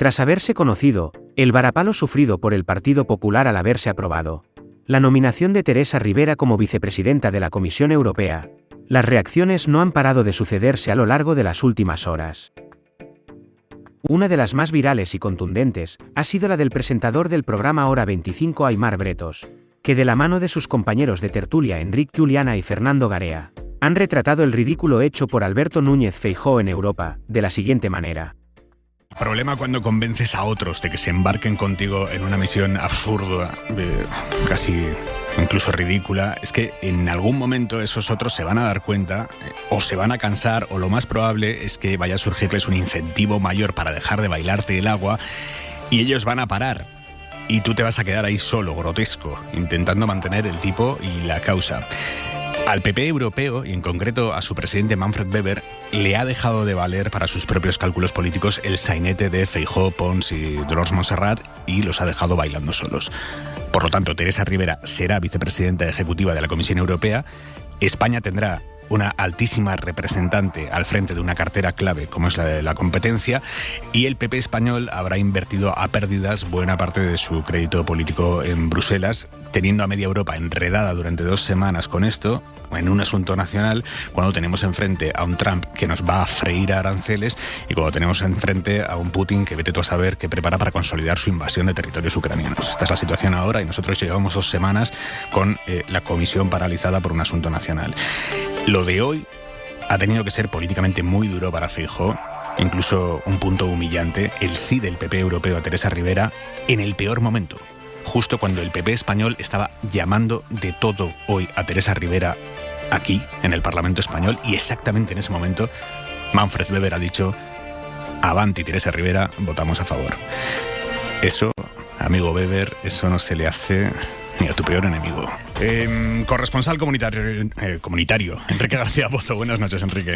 Tras haberse conocido el varapalo sufrido por el Partido Popular al haberse aprobado la nominación de Teresa Ribera como vicepresidenta de la Comisión Europea, las reacciones no han parado de sucederse a lo largo de las últimas horas. Una de las más virales y contundentes ha sido la del presentador del programa Hora 25 Aimar Bretos, que de la mano de sus compañeros de tertulia Enric Juliana y Fernando Garea, han retratado el ridículo hecho por Alberto Núñez Feijóo en Europa, de la siguiente manera. El problema cuando convences a otros de que se embarquen contigo en una misión absurda, casi incluso ridícula, es que en algún momento esos otros se van a dar cuenta, o se van a cansar, o lo más probable es que vaya a surgirles un incentivo mayor para dejar de bailarte el agua, y ellos van a parar. Y tú te vas a quedar ahí solo, grotesco, intentando mantener el tipo y la causa. Al PP europeo, y en concreto a su presidente Manfred Weber, le ha dejado de valer para sus propios cálculos políticos el sainete de Feijóo, Pons y Dolors Montserrat, y los ha dejado bailando solos. Por lo tanto, Teresa Ribera será vicepresidenta ejecutiva de la Comisión Europea. España tendrá una altísima representante al frente de una cartera clave como es la de la competencia, y el PP español habrá invertido a pérdidas buena parte de su crédito político en Bruselas, teniendo a media Europa enredada durante 2 semanas con esto, en un asunto nacional, cuando tenemos enfrente a un Trump que nos va a freír a aranceles y cuando tenemos enfrente a un Putin que vete tú a saber qué prepara para consolidar su invasión de territorios ucranianos. Esta es la situación ahora y nosotros llevamos 2 semanas con la comisión paralizada por un asunto nacional. Lo de hoy ha tenido que ser políticamente muy duro para Feijóo, incluso un punto humillante, el sí del PP europeo a Teresa Ribera en el peor momento, justo cuando el PP español estaba llamando de todo hoy a Teresa Ribera aquí, en el Parlamento español, y exactamente en ese momento Manfred Weber ha dicho: avanti Teresa Ribera, votamos a favor. Eso, amigo Weber, eso no se le hace ni a tu peor enemigo. Corresponsal comunitario, Enrique García Pozo. Buenas noches, Enrique.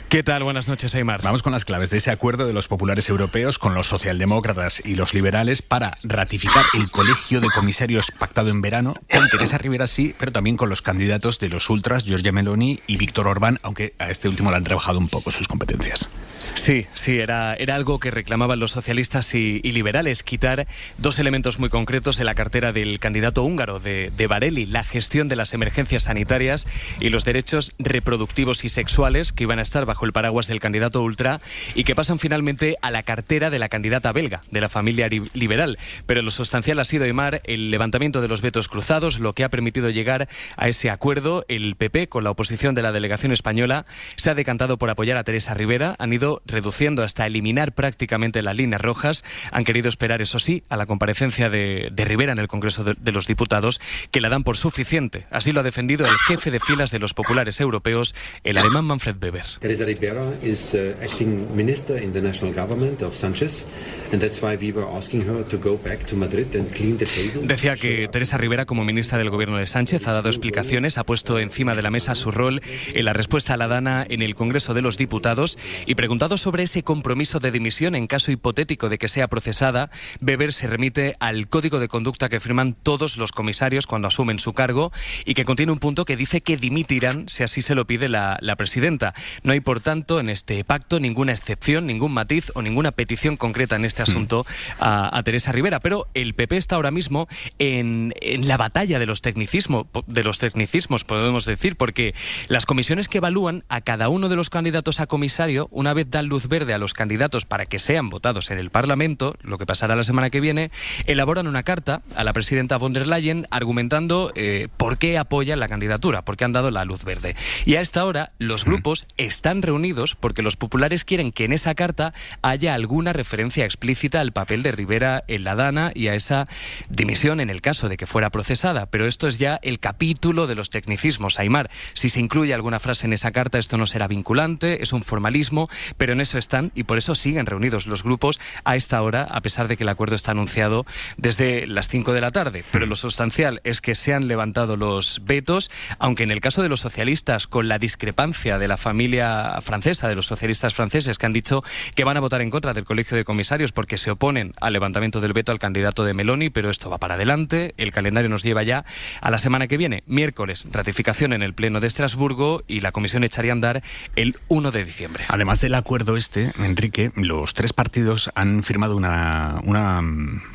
¿Qué tal? Buenas noches, Aimar. Vamos con las claves de ese acuerdo de los populares europeos con los socialdemócratas y los liberales para ratificar el colegio de comisarios pactado en verano, con Teresa Ribera sí, pero también con los candidatos de los ultras, Giorgia Meloni y Víctor Orbán, aunque a este último le han rebajado un poco sus competencias. Sí, era algo que reclamaban los socialistas y liberales, quitar 2 elementos muy concretos de la cartera del candidato húngaro de Varhelyi: la gestión de las emergencias sanitarias y los derechos reproductivos y sexuales, que iban a estar bajo el paraguas del candidato ultra y que pasan finalmente a la cartera de la candidata belga, de la familia liberal. Pero lo sustancial ha sido, Aimar, el levantamiento de los vetos cruzados, lo que ha permitido llegar a ese acuerdo. El PP, con la oposición de la delegación española, se ha decantado por apoyar a Teresa Ribera. Han ido reduciendo hasta eliminar prácticamente las líneas rojas. Han querido esperar, eso sí, a la comparecencia de Ribera en el Congreso de los Diputados, que la dan por suficiente. Así lo ha defendido el jefe de filas de los populares europeos, el alemán Manfred Weber. Teresa Ribera is acting minister in the national government of Sánchez, and that's why we were asking her to go back to Madrid and clean the table. Decía que Teresa Ribera, como ministra del gobierno de Sánchez, ha dado explicaciones, ha puesto encima de la mesa su rol en la respuesta a la Dana en el Congreso de los Diputados, y preguntado sobre ese compromiso de dimisión en caso hipotético de que sea procesada, Weber se remite al código de conducta que firman todos los comisarios cuando asumen su cargo y que contiene un punto que dice que dimitirán si así se lo pide la presidenta. No hay, por tanto, en este pacto ninguna excepción, ningún matiz o ninguna petición concreta en este asunto a Teresa Ribera. Pero el PP está ahora mismo en la batalla de los tecnicismos, podemos decir, porque las comisiones que evalúan a cada uno de los candidatos a comisario, una vez dan luz verde a los candidatos para que sean votados en el Parlamento, lo que pasará la semana que viene, elaboran una carta a la presidenta von der Leyen argumentando por qué apoyan la candidatura, por qué han dado la luz verde. Y a esta hora los grupos están reunidos porque los populares quieren que en esa carta haya alguna referencia explícita al papel de Ribera en la Dana y a esa dimisión en el caso de que fuera procesada. Pero esto es ya el capítulo de los tecnicismos, Aimar. Si se incluye alguna frase en esa carta, esto no será vinculante, es un formalismo, pero en eso están y por eso siguen reunidos los grupos a esta hora, a pesar de que el acuerdo está anunciado desde las 5 de la tarde. Pero lo sustancial es que se han levantado los vetos, aunque en el caso de los socialistas, con la discrepancia de la familia francesa, de los socialistas franceses, que han dicho que van a votar en contra del colegio de comisarios porque se oponen al levantamiento del veto al candidato de Meloni, pero esto va para adelante. El calendario nos lleva ya a la semana que viene. Miércoles, ratificación en el Pleno de Estrasburgo y la comisión echaría a andar el 1 de diciembre. Además del acuerdo acuerdo Enrique, los tres partidos han firmado una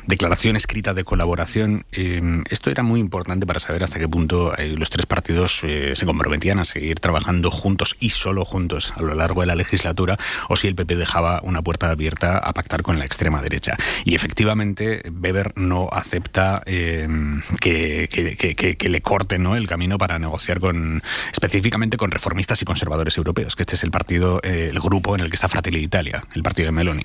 declaración escrita de colaboración. Esto era muy importante para saber hasta qué punto los tres partidos se comprometían a seguir trabajando juntos y solo juntos a lo largo de la legislatura, o si el PP dejaba una puerta abierta a pactar con la extrema derecha. Y efectivamente Weber no acepta que le corten, ¿no?, el camino para negociar específicamente con reformistas y conservadores europeos, que este es el grupo en el que está Fratelli d'Italia, el partido de Meloni.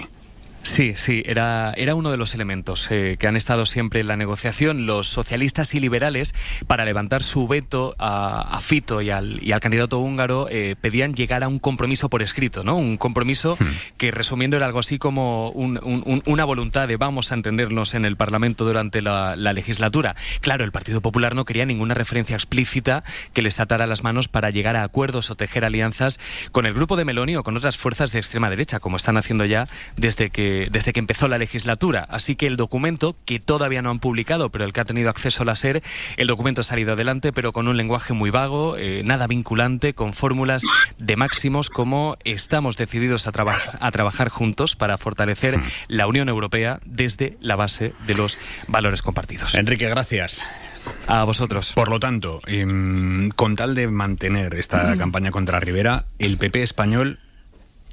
Sí, era uno de los elementos que han estado siempre en la negociación los socialistas y liberales para levantar su veto a Fito y al candidato húngaro. Pedían llegar a un compromiso por escrito, ¿no? Un compromiso que, resumiendo, era algo así como una voluntad de vamos a entendernos en el Parlamento durante la legislatura. Claro, el Partido Popular no quería ninguna referencia explícita que les atara las manos para llegar a acuerdos o tejer alianzas con el grupo de Meloni o con otras fuerzas de extrema derecha, como están haciendo ya desde que empezó la legislatura. Así que el documento, que todavía no han publicado, pero el que ha tenido acceso la SER, el documento ha salido adelante, pero con un lenguaje muy vago, nada vinculante, con fórmulas de máximos como estamos decididos a trabajar juntos para fortalecer la Unión Europea desde la base de los valores compartidos. Enrique, gracias. A vosotros. Por lo tanto, con tal de mantener esta campaña contra Rivera, el PP español,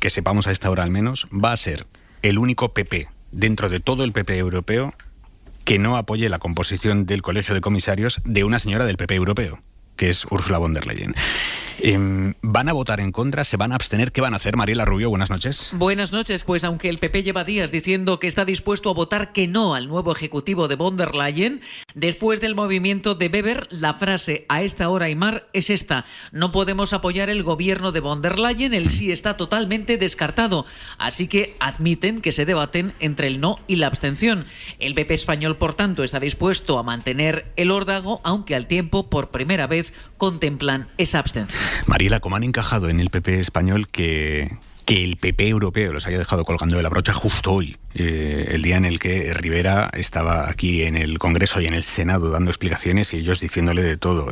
que sepamos a esta hora al menos, va a ser el único PP dentro de todo el PP europeo que no apoye la composición del Colegio de Comisarios de una señora del PP europeo, que es Ursula von der Leyen. ¿Van a votar en contra? ¿Se van a abstener? ¿Qué van a hacer? Mariela Rubio, buenas noches. Buenas noches. Pues aunque el PP lleva días diciendo que está dispuesto a votar que no al nuevo ejecutivo de von der Leyen, después del movimiento de Weber, la frase a esta hora, Aimar, es esta: no podemos apoyar el gobierno de von der Leyen, el sí está totalmente descartado. Así que admiten que se debaten entre el no y la abstención. El PP español, por tanto, está dispuesto a mantener el órdago, aunque al tiempo, por primera vez, contemplan esa abstención. Mariela, ¿cómo han encajado en el PP español que el PP europeo los haya dejado colgando de la brocha justo hoy, el día en el que Rivera estaba aquí en el Congreso y en el Senado dando explicaciones y ellos diciéndole de todo?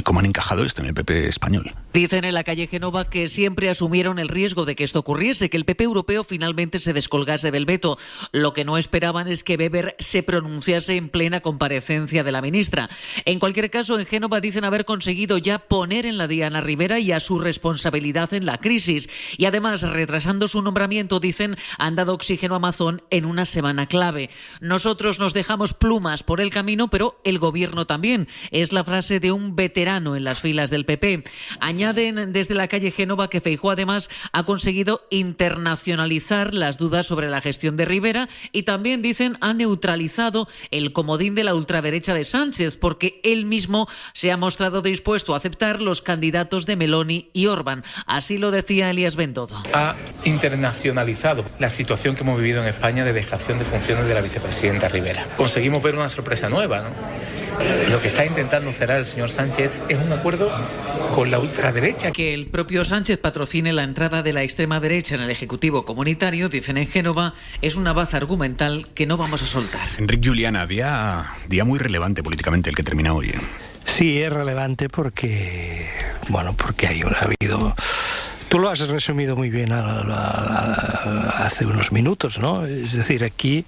¿Cómo han encajado esto en el PP español? Dicen en la calle Génova que siempre asumieron el riesgo de que esto ocurriese, que el PP europeo finalmente se descolgase del veto. Lo que no esperaban es que Weber se pronunciase en plena comparecencia de la ministra. En cualquier caso, en Génova dicen haber conseguido ya poner en la diana a Rivera y a su responsabilidad en la crisis. Y además, retrasando su nombramiento, dicen, han dado oxígeno a Mazón en una semana clave. Nosotros nos dejamos plumas por el camino, pero el gobierno también. Es la frase de un veterano en las filas del PP. Añaden desde la calle Génova que Feijóo además ha conseguido internacionalizar las dudas sobre la gestión de Rivera y también, dicen, ha neutralizado el comodín de la ultraderecha de Sánchez, porque él mismo se ha mostrado dispuesto a aceptar los candidatos de Meloni y Orbán. Así lo decía Elías Bendodo. Ha internacionalizado la situación que hemos vivido en España de dejación de funciones de la vicepresidenta Rivera. Conseguimos ver una sorpresa nueva, ¿no? Lo que está intentando cerrar el señor Sánchez es un acuerdo con la ultraderecha. Que el propio Sánchez patrocine la entrada de la extrema derecha en el Ejecutivo Comunitario, dicen en Génova, es una baza argumental que no vamos a soltar. Enrique, Juliana, día muy relevante políticamente el que termina hoy. Sí, es relevante porque ha habido... Tú lo has resumido muy bien hace unos minutos, ¿no? Es decir, aquí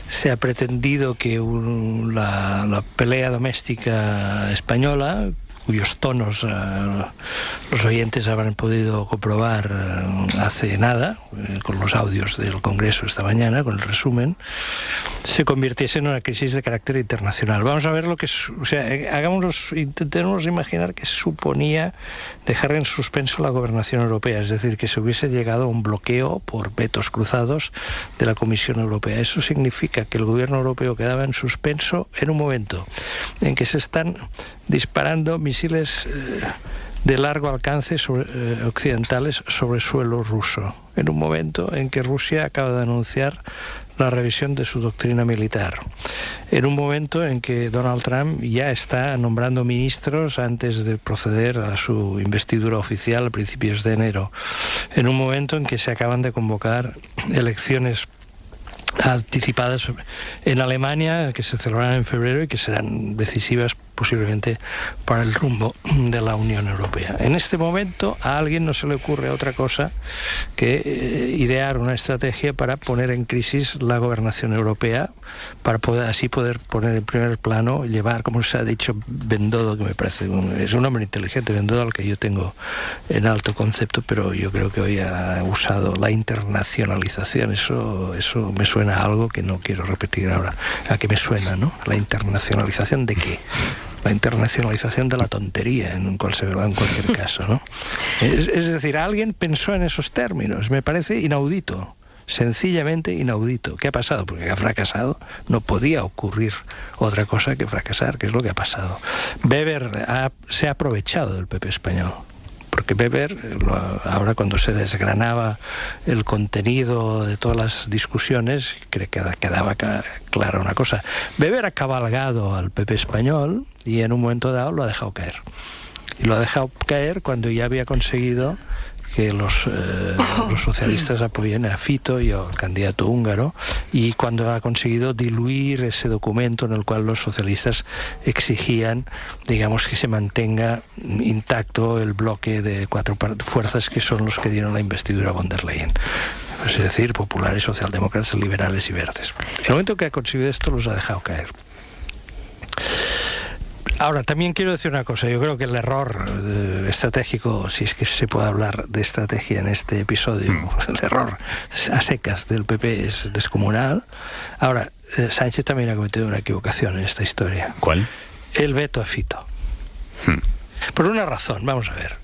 se ha pretendido que la pelea doméstica española, cuyos tonos los oyentes habrán podido comprobar hace nada, con los audios del Congreso esta mañana, con el resumen, se convirtiese en una crisis de carácter internacional. Vamos a ver lo que es, intentemos imaginar que se suponía dejar en suspenso la gobernación europea, es decir, que se hubiese llegado a un bloqueo por vetos cruzados de la Comisión Europea. Eso significa que el gobierno europeo quedaba en suspenso en un momento en que se están disparando misiles de largo alcance occidentales sobre suelo ruso, en un momento en que Rusia acaba de anunciar la revisión de su doctrina militar, en un momento en que Donald Trump ya está nombrando ministros antes de proceder a su investidura oficial a principios de enero, en un momento en que se acaban de convocar elecciones anticipadas en Alemania que se celebrarán en febrero y que serán decisivas posiblemente para el rumbo de la Unión Europea. En este momento a alguien no se le ocurre otra cosa que idear una estrategia para poner en crisis la gobernación europea, para así poder poner en primer plano, llevar, como se ha dicho, Bendodo, que me parece es un hombre inteligente, Bendodo, al que yo tengo en alto concepto, pero yo creo que hoy ha usado la internacionalización. Eso me suena a algo que no quiero repetir ahora. ¿A qué me suena, no? ¿La internacionalización de qué? La internacionalización de la tontería en cualquier caso, ¿no? Es decir, alguien pensó en esos términos. Me parece inaudito, sencillamente inaudito. ¿Qué ha pasado? Porque ha fracasado. No podía ocurrir otra cosa que fracasar, que es lo que ha pasado. Weber se ha aprovechado del PP español. Porque Weber, ahora cuando se desgranaba el contenido de todas las discusiones, creo que quedaba clara una cosa. Weber ha cabalgado al PP español y en un momento dado lo ha dejado caer. Y lo ha dejado caer cuando ya había conseguido que los socialistas apoyen a Fito y al candidato húngaro, y cuando ha conseguido diluir ese documento en el cual los socialistas exigían, digamos, que se mantenga intacto el bloque de 4 fuerzas que son los que dieron la investidura a von der Leyen. Es decir, populares, socialdemócratas, liberales y verdes. En el momento que ha conseguido esto, los ha dejado caer. Ahora, también quiero decir una cosa. Yo creo que el error estratégico, si es que se puede hablar de estrategia en este episodio, el error a secas del PP es descomunal. Ahora, Sánchez también ha cometido una equivocación en esta historia. ¿Cuál? El veto a Fito. Por una razón, vamos a ver.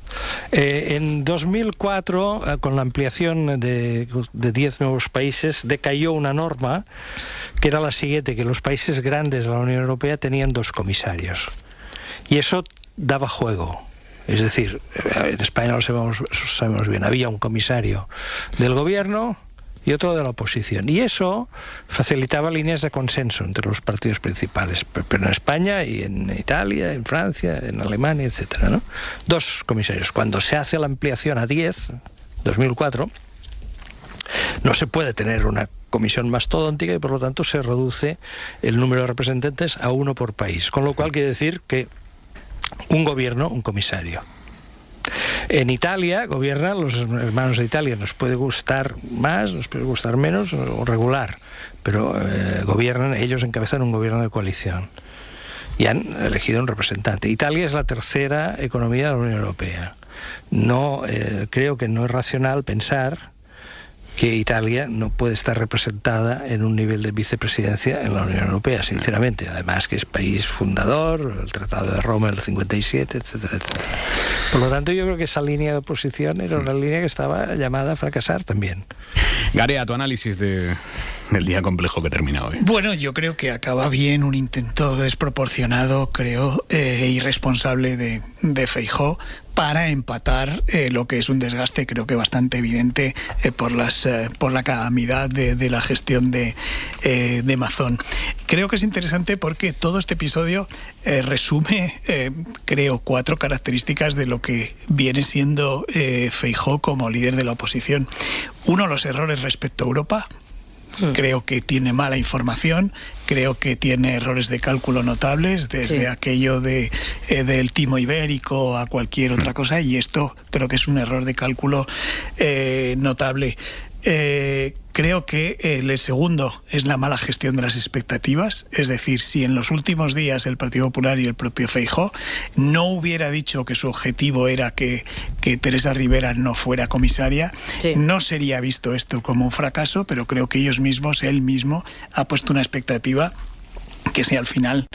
En 2004, con la ampliación de 10 nuevos países, decayó una norma que era la siguiente, que los países grandes de la Unión Europea tenían 2 comisarios. Y eso daba juego. Es decir, en España lo sabemos bien, había un comisario del gobierno y otro de la oposición. Y eso facilitaba líneas de consenso entre los partidos principales, pero en España y en Italia, en Francia, en Alemania, etcétera, ¿no? 2 comisarios. Cuando se hace la ampliación a 10, 2004, no se puede tener una comisión mastodóntica y por lo tanto se reduce el número de representantes a 1 por país. Con lo cual quiere decir que un gobierno, un comisario. En Italia gobiernan los hermanos de Italia. Nos puede gustar más, nos puede gustar menos o regular, pero gobiernan, ellos encabezan un gobierno de coalición y han elegido un representante. Italia es la 3ª economía de la Unión Europea. No, creo que no es racional pensar que Italia no puede estar representada en un nivel de vicepresidencia en la Unión Europea, sinceramente. Además que es país fundador, el Tratado de Roma del 57, etcétera, etcétera. Por lo tanto, yo creo que esa línea de oposición era una línea que estaba llamada a fracasar también. Garea, tu análisis del día complejo que termina hoy. Bueno, yo creo que acaba bien un intento desproporcionado, creo, irresponsable de Feijóo para empatar lo que es un desgaste, creo que bastante evidente por la calamidad de la gestión de Mazón. Creo que es interesante porque todo este episodio resume, creo, 4 características de lo que viene siendo Feijóo como líder de la oposición. 1, los errores respecto a Europa. Creo que tiene mala información, creo que tiene errores de cálculo notables, desde aquello del timo ibérico a cualquier otra cosa, y esto creo que es un error de cálculo notable. Creo que el segundo es la mala gestión de las expectativas, es decir, si en los últimos días el Partido Popular y el propio Feijóo no hubiera dicho que su objetivo era que Teresa Rivera no fuera comisaria, no sería visto esto como un fracaso, pero creo que él mismo ha puesto una expectativa que si al final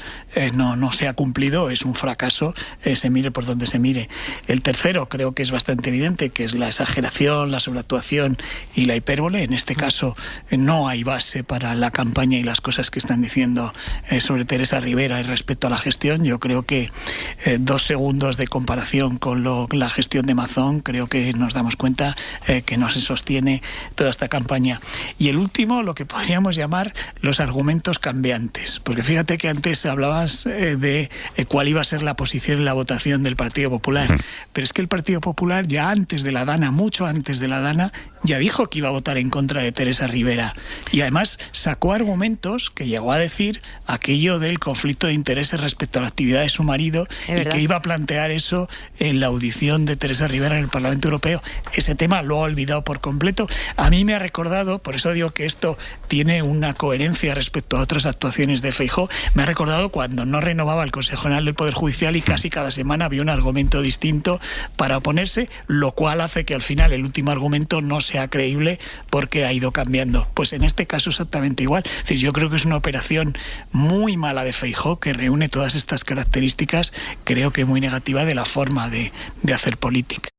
no se ha cumplido es un fracaso, se mire por donde se mire. El tercero creo que es bastante evidente, que es la exageración, la sobreactuación y la hipérbole. En este caso no hay base para la campaña y las cosas que están diciendo sobre Teresa Rivera y respecto a la gestión. Yo creo que 2 segundos de comparación con la gestión de Mazón, creo que nos damos cuenta que no se sostiene toda esta campaña. Y el último, lo que podríamos llamar los argumentos cambiantes, porque fíjate que antes hablabas de cuál iba a ser la posición en la votación del Partido Popular, pero es que el Partido Popular ya antes de la Dana, mucho antes de la Dana, ya dijo que iba a votar en contra de Teresa Rivera y además sacó argumentos que llegó a decir aquello del conflicto de intereses respecto a la actividad de su marido y que iba a plantear eso en la audición de Teresa Rivera en el Parlamento Europeo. Ese tema lo ha olvidado por completo. A mí me ha recordado, por eso digo que esto tiene una coherencia respecto a otras actuaciones de Feijóo, me ha recordado cuando no renovaba el Consejo General del Poder Judicial y casi cada semana había un argumento distinto para oponerse, lo cual hace que al final el último argumento no sea creíble porque ha ido cambiando. Pues en este caso exactamente igual. Es decir, yo creo que es una operación muy mala de Feijóo que reúne todas estas características, creo que muy negativa de la forma de hacer política.